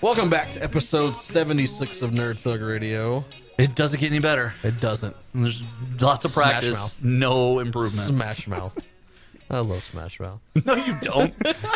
Welcome back to episode 76 of Nerd Thug Radio. It doesn't get any better. It doesn't. There's lots of practice. Smash Mouth. No improvement. Smash Mouth. I love Smash Mouth. No, you don't.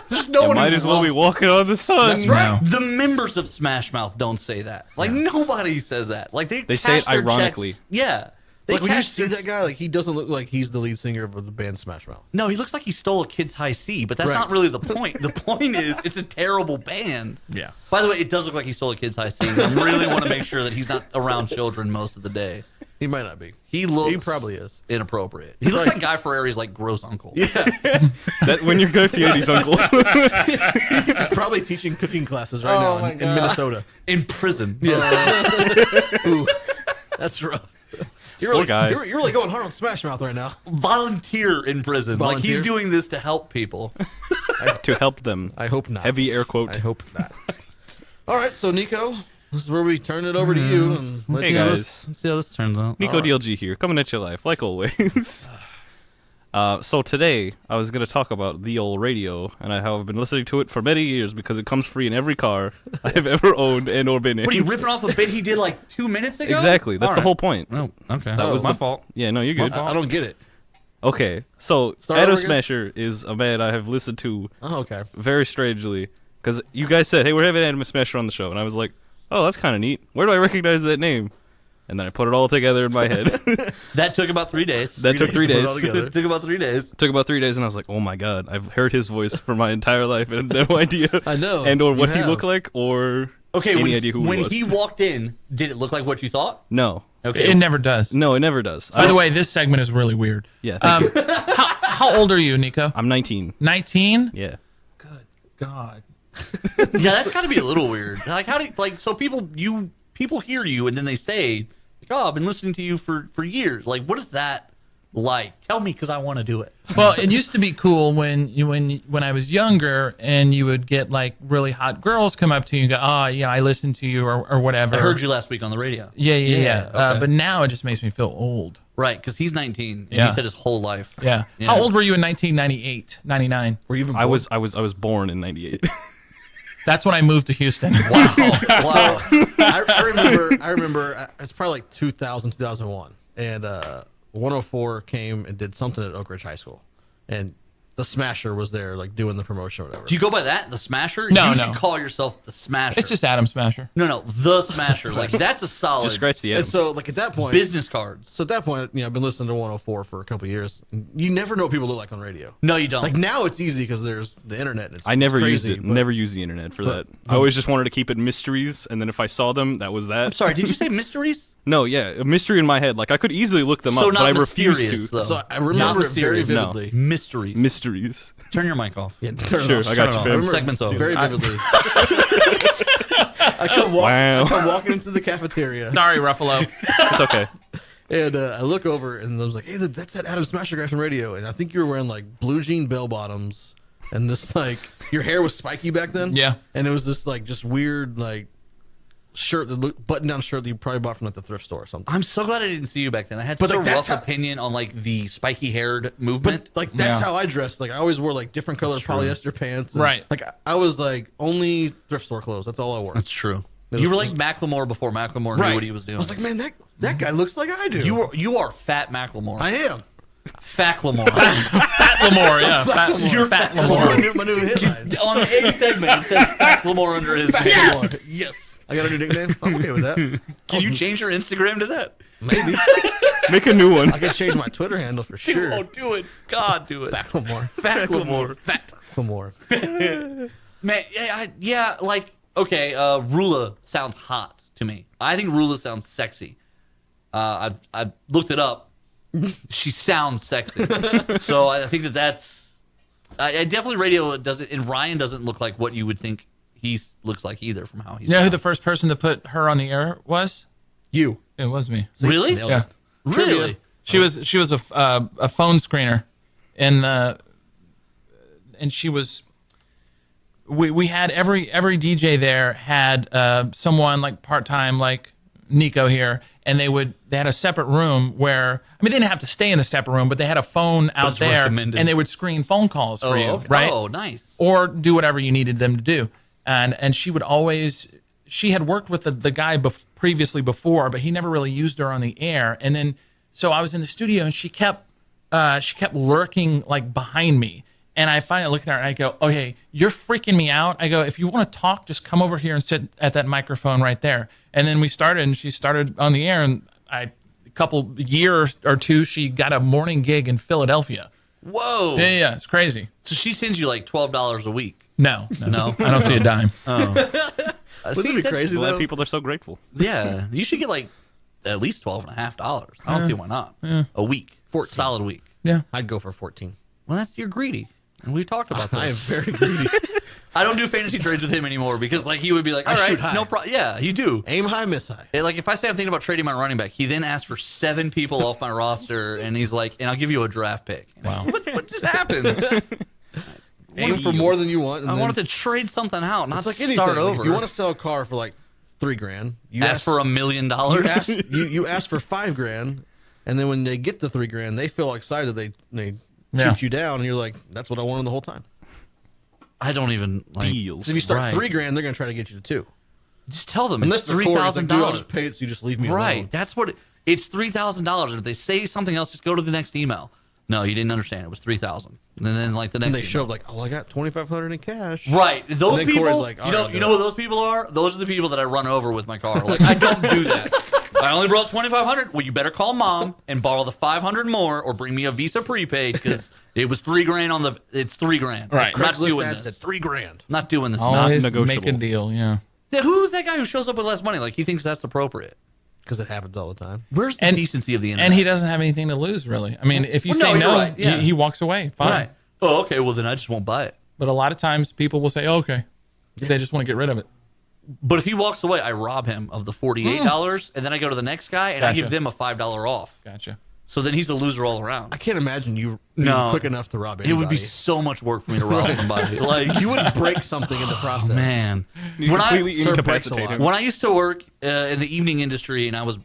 There's no one might who as well be loves- walking on the sun. That's right. The members of Smash Mouth don't say that. Like nobody says that. Like they say cash it their ironically. checks. Yeah. They Like when you cash see their- that guy, like he doesn't look like he's the lead singer of the band Smash Mouth. No, he looks like he stole a kid's high C, but that's Right. not really the point. The point is it's a terrible band. Yeah. By the way, it does look like he stole a kid's high C. I really want to make sure that he's not around children most of the day. He might not be. He looks He probably is. inappropriate. He looks like Guy Fieri's like gross uncle. Yeah. That when you're Guy Fieri's uncle. He's probably teaching cooking classes right now in Minnesota. In prison. Ooh, that's rough. You're Poor really, guy. you're really going hard on Smash Mouth right now. Volunteer in prison. Like Volunteer? he's doing this to help people. To help them. I hope not. Heavy air quote. I hope not. All right, so Nico, this is where we turn it over to you. And let Hey you- guys, Let's see how this turns out. Nico DLG here, coming at your life, like always. So today, I was going to talk about the old radio, and I have been listening to it for many years because it comes free in every car I have ever owned and or been in. What are you ripping off a bit he did like 2 minutes ago? Exactly, that's All the right. whole point. Oh, okay. That was my the- fault. Yeah, no, you're good. I don't get it. Okay, so Start Adam over again? Smasher is a man I have listened to Oh, okay. very strangely, because you guys said, hey, we're having Adam Smasher on the show, and I was like, oh, that's kind of neat. Where do I recognize that name? And then I put it all together in my head. That took about 3 days. That took 3 to put it days. all together. It took about 3 days. Took about 3 days, and I was like, oh my god, I've heard his voice for my entire life and had no idea. I know. And or what You he have. looked like, or Okay, any when, idea who when he was. he walked in, did it look like what you thought? No. Okay. It never does. No, it never does. By the way, this segment is really weird. Yeah, thank you. How old are you, Nico? I'm 19. 19? Yeah. Good God. Yeah, that's got to be a little weird. Like, how do you, like, so people hear you and then they say, like, oh, I've been listening to you for years. Like, what is that like? Tell me, because I want to do it. Well, it used to be cool when I was younger, and you would get like really hot girls come up to you and go, "Oh, yeah, I listened to you," or whatever. I heard you last week on the radio. Yeah. okay. But now it just makes me feel old. Right, because he's 19, and Yeah. he said his whole life. Yeah. Yeah. How old were you in 1998, 99? Were you even I born? was born in 98. That's when I moved to Houston. Wow. So I remember it's probably like 2000, 2001. And 104 came and did something at Oak Ridge High School. And the Smasher was there, like doing the promotion or whatever. Do you go by that? The Smasher? No, you no. should call yourself the Smasher. It's just Adam Smasher. No, the Smasher. Like, that's a solid Just scratch the And end. so, like, at that point, business cards. so at that point, you know, I've been listening to 104 for a couple of years. And you never know what people look like on radio. No, you don't. Like, now it's easy because there's the internet. And I never it's used crazy, it. but- Never used the internet for that. I always just wanted to keep it mysteries, and then if I saw them, that was that. I'm sorry, did you say mysteries? No, yeah, a mystery in my head. Like I could easily look them So up, not but I refuse mysterious, to. though. So I Not remember it very mysterious. No. vividly. Mysteries. Mysteries. Turn your mic off. Yeah, turn it Sure, off. I got you, off. fam. I remember Segment's over. very vividly. I come walking into the cafeteria. Sorry, Ruffalo. It's okay. And I look over and I was like, hey, that's that Adam Smasher guy from radio. And I think you were wearing like blue jean bell bottoms and this like, your hair was spiky back then. Yeah. And it was this like just weird like shirt, button down shirt that you probably bought from like the thrift store or something. I'm so glad I didn't see you back then. I had But, such like, a that's rough how- opinion on like the spiky haired movement. But like, that's Yeah. how I dressed. Like I always wore like different color true. polyester pants. And, Right. Like I was like only thrift store clothes. That's all I wore. That's true. It You were was- like Macklemore before Macklemore knew what he was doing. I was like, man, that guy looks like I do. you are Fat Macklemore. I am. Fatlemore. Fat Lamore, yeah. You're Fat That's Lamore. my new headline. On the A segment, it says Fatlemore under his name. Yes. Yes. I got a new nickname. I'm okay with that. Can you change your Instagram to that? Maybe. Make a new one. I could change my Twitter handle for sure. Oh, do it. God, do it. Macklemore. Fatlemore. Macklemore. Man, yeah, like, okay, Rula sounds hot to me. I think Rula sounds sexy. I've looked it up. She sounds sexy. So I think that's... I definitely radio doesn't... And Ryan doesn't look like what you would think he looks like either from how he's... You know who the first person to put her on the air was? You. It was me. Really? Nailed Yeah. it. Really? She was a phone screener, and she was. We had every DJ there had someone like part time like Nico here, and they had a separate room where, I mean, they didn't have to stay in a separate room, but they had a phone out it's there, recommended. and they would screen phone calls for you, okay. right? Oh, nice. Or do whatever you needed them to do. And she would always, she had worked with the guy previously before, but he never really used her on the air. And then, so I was in the studio, and she kept lurking like behind me. And I finally looked at her and I go, okay, you're freaking me out. I go, if you want to talk, just come over here and sit at that microphone right there. And then we started, and she started on the air, and a couple years or two, she got a morning gig in Philadelphia. Whoa. Yeah, it's crazy. So she sends you like $12 a week. No, I don't see a dime. Wouldn't it be crazy Glad though? people are so grateful. Yeah, you should get like at least $12.50. I don't see why not. A week, 14. solid week. Yeah. I'd go for 14. Well, you're greedy, and we've talked about I am this. very greedy. I don't do fantasy trades with him anymore because like he would be like, I all shoot right, high. no problem. Yeah, you do. Aim high, miss high. Like if I say I'm thinking about trading my running back, he then asks for 7 people off my roster, and he's like, and I'll give you a draft pick. And Wow. what just happened? Aim for more than you want. And I then wanted to trade something out, not it's like start anything. Like, over. if you want to sell a car for like $3,000, you ask for $1 million. you ask for $5,000, and then when they get the $3,000, they feel excited. They Yeah. shoot you down, and you're like, that's what I wanted the whole time. I don't even like. Deals. So if you start Right. $3,000, they're gonna try to get you to 2. Just tell them Unless it's they're Corey, it's like, dude, I'll $3,000. just pay it, so you just leave me Right. alone. That's what it's $3,000. And if they say something else, just go to the next email. No, you didn't understand. It was 3,000. And then like the next And they email. show up like, oh, I got $2,500 in cash. Right. Those then people, Corey's like, you all know, right, you know who those people are? Those are the people that I run over with my car. Like, I don't do that. I only brought $2,500. Well, you better call mom and borrow the $500 more, or bring me a Visa prepaid because it was $3,000 on the. It's $3,000. Right. I'm not Craigslist doing ad this. said $3,000. Not doing this. Always negotiable. make a deal, yeah. Yeah, who's that guy who shows up with less money? Like he thinks that's appropriate. Because it happens all the time. Where's the And- decency of the internet? And he doesn't have anything to lose, really. I mean, if you Well, say no, you're no, right, yeah. he walks away. Fine. right. Oh, okay. Well, then I just won't buy it. But a lot of times people will say, oh, okay. They just want to get rid of it. But if he walks away, I rob him of the $48, and then I go to the next guy and I Gotcha. give them a $5 off. Gotcha. So then he's a loser all around. I can't imagine you being No. quick enough to rob It anybody. would be so much work for me to rob somebody. Like, You would break something in the process. man, You when I completely Sir breaks a incapacitate lot. him. when I used to work in the evening industry, and I was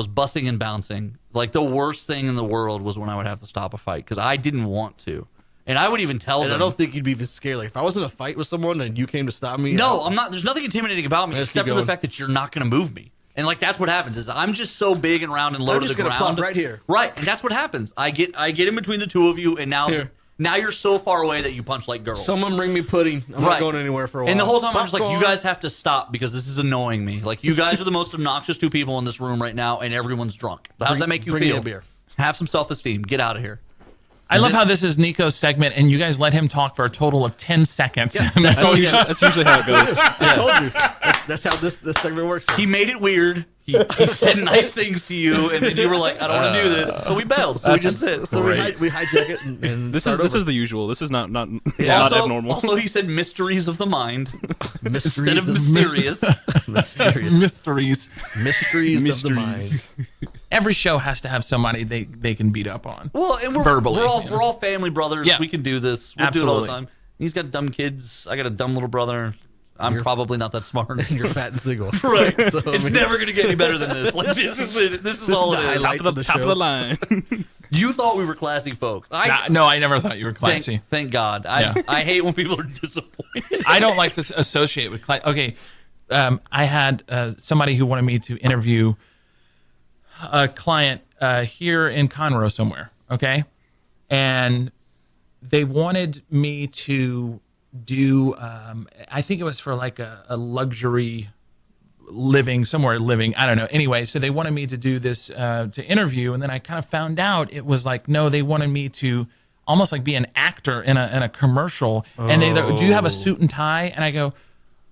bussing and bouncing, like the worst thing in the world was when I would have to stop a fight because I didn't want to, and I would even tell And them. I don't think you'd be even scared. Like, if I was in a fight with someone and you came to stop me. No, I'm not. There's nothing intimidating about me Let's except keep for the going. fact that you're not going to move me. And like that's what happens is I'm just so big and round and low I'm to the just gonna ground. plop right here. Right, and that's what happens. I get in between the two of you, and now Here. you're so far away that you punch like girls. Someone bring me pudding. I'm Right. not going anywhere for a while. And the whole time I'm just like, you Popcorn. guys have to stop because this is annoying me. Like you guys are the most obnoxious 2 people in this room right now, and everyone's drunk. How does that make you bring me feel? a beer. Have some self-esteem. Get out of here. I love how this is Nico's segment, and you guys let him talk for a total of 10 seconds. That's all you guys. That's usually how it goes. I told you. That's how this segment works. He made it weird. He said nice things to you, and then you were like, I don't want to do this. So we bailed. So we just it. So we hijack it and This start is over. the usual. This is not also, abnormal. also, he said mysteries of the mind mysteries instead of mysterious. mysterious Mysteries. mysteries of the mind. Every show has to have somebody they can beat up on. Well, and Verbally, we're all you know? we're all family brothers. Yeah. We can do this. We'll do it all the Absolutely. time. He's got dumb kids. I got a dumb little brother. I'm probably not that smart. And you're fat and single. Right. So, I It's mean, never gonna get any better than this. Like this is all is the it is. highlight. top of the, Of the top of show. the line. You thought we were classy folks. No, I never thought you were classy. Thank God. Yeah. I hate when people are disappointed. I don't like to associate with class. Okay, I had somebody who wanted me to interview a client here in Conroe somewhere, okay? And they wanted me to do, I think it was for like a luxury living, somewhere living, I don't know. Anyway, so they wanted me to do this, to interview, and then I kind of found out it was like, no, they wanted me to almost like be an actor in a commercial. And they go, do you have a suit and tie? And I go,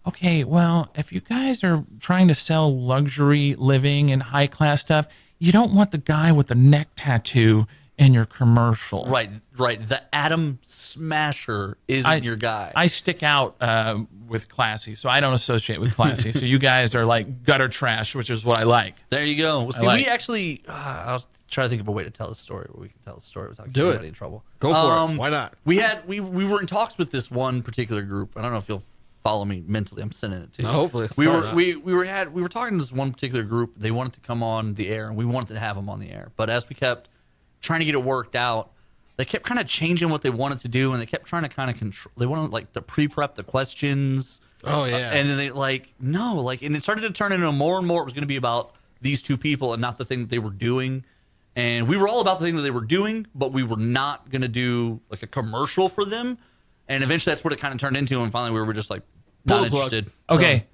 okay, well, if you guys are trying to sell luxury living and high class stuff, you don't want the guy with the neck tattoo in your commercial. Right. The Atom Smasher isn't your guy. I stick out with classy, so I don't associate with classy. So you guys are like gutter trash, which is what I like. There you go. See, like- we actually, I'll try to think of a way to tell the story where we can tell the story without Do getting it. anybody in trouble. Go for it. Why not? We were in talks with this one particular group. I don't know if follow me mentally. I'm sending it to you. Hopefully. we were Probably we were talking to this one particular group. They wanted to come on the air, and we wanted to have them on the air. But as we kept trying to get it worked out, they kept kind of changing what they wanted to do, and they kept trying to kind of control. They wanted like to pre-prep the questions. Oh yeah. And then they and it started to turn into more and more. It was going to be about these two people and not the thing that they were doing. And we were all about the thing that they were doing, but we were not going to do like a commercial for them. And eventually that's what it kind of turned into. And finally we were just like not Pull the plug. interested. Okay.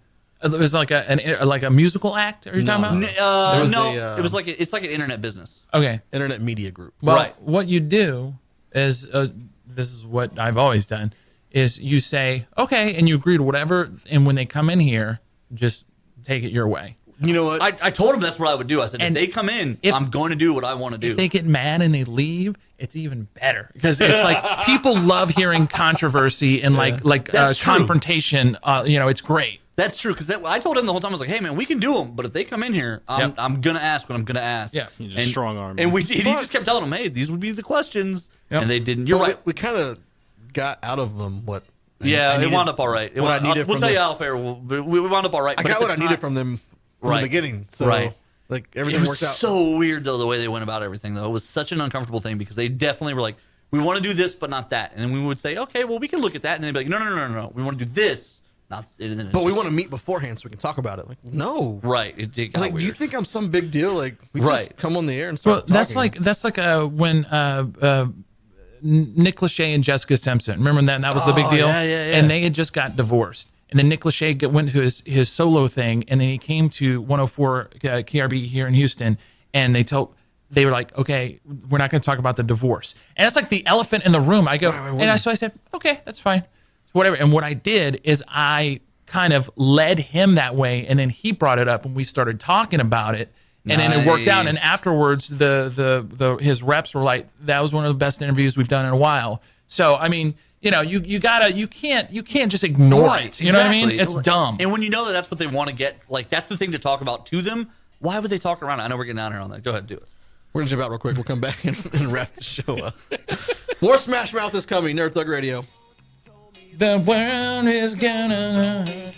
It was like a musical act. Are you talking about? There was No, it was like it's like an internet business. Okay. Internet media group. Well, Right. what you do is this is what I've always done is you say okay, and you agree to whatever, and when they come in here, just take it your way. You know what? I told them that's what I would do. I said, if And they come in, if- I'm going to do what I want to do. If they get mad and they leave, it's even better because it's like people love hearing controversy and like That's true. confrontation. It's great. That's true, because I told him the whole time, I was like, hey, man, we can do them, but if they come in here, I'm going to ask what I'm going to ask. Yeah. You just strong-arm And him. he just kept telling them, hey, these would be the questions. Yep. And they didn't. You're But right. We kind of got out of them what. Yeah, I it needed- wound up all right. what I needed we'll from tell you the- off air. We wound up all right. I but got at what the I needed time- from them from Right. the beginning. So Right. like It everything was worked out. so weird, though, the way they went about everything, though. It was such an uncomfortable thing because they definitely were like, we want to do this, but not that. And then we would say, okay, well, we can look at that. And they'd be like, no. We want to do this, not. And then But we want to meet beforehand so we can talk about it. Like, no. Right. It I got was like, weird. do you think I'm some big deal? Like, we Right. just come on the air and Well, start that's talking. like when Nick Lachey and Jessica Simpson. Remember that? That was the big Oh, deal. yeah. And they had just got divorced. And then Nick Lachey went to his solo thing, and then he came to 104 KRB here in Houston, and they were like, okay, we're not going to talk about the divorce. And that's like the elephant in the room. I go, so I said, okay, that's fine, whatever. And what I did is I kind of led him that way, and then he brought it up, and we started talking about it. And then it worked out. And Nice. afterwards, his reps were like, "That was one of the best interviews we've done in a while." So I mean, you can't just ignore it. You know what I mean? It's dumb. And when you know that that's what they want to get, like that's the thing to talk about to them. Why would they talk around it? I know we're getting out here on that. Go ahead, do it. We're going to jump out real quick. We'll come back and wrap the show up. More Smash Mouth is coming. Nerd Thug Radio. The world is gonna.